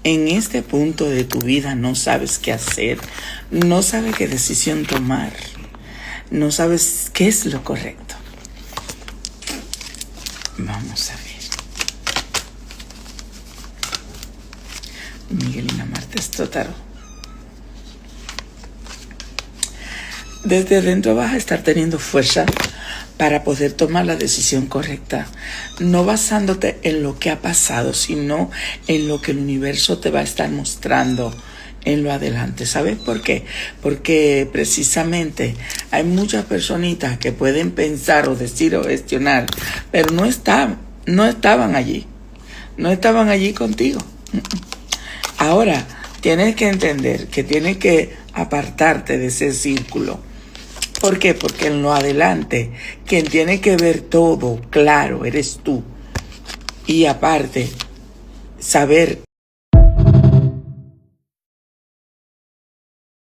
en este punto de tu vida no sabes qué hacer, no sabes qué decisión tomar, no sabes qué es lo correcto. Vamos a ver. Miguelina Martes Totaro. Desde adentro vas a estar teniendo fuerza para poder tomar la decisión correcta, no basándote en lo que ha pasado, sino en lo que el universo te va a estar mostrando en lo adelante. ¿Sabes por qué? Porque precisamente hay muchas personitas que pueden pensar o decir o gestionar, pero no estaban allí contigo. Ahora, tienes que entender que tienes que apartarte de ese círculo. ¿Por qué? Porque en lo adelante, quien tiene que ver todo claro eres tú. Y aparte, saber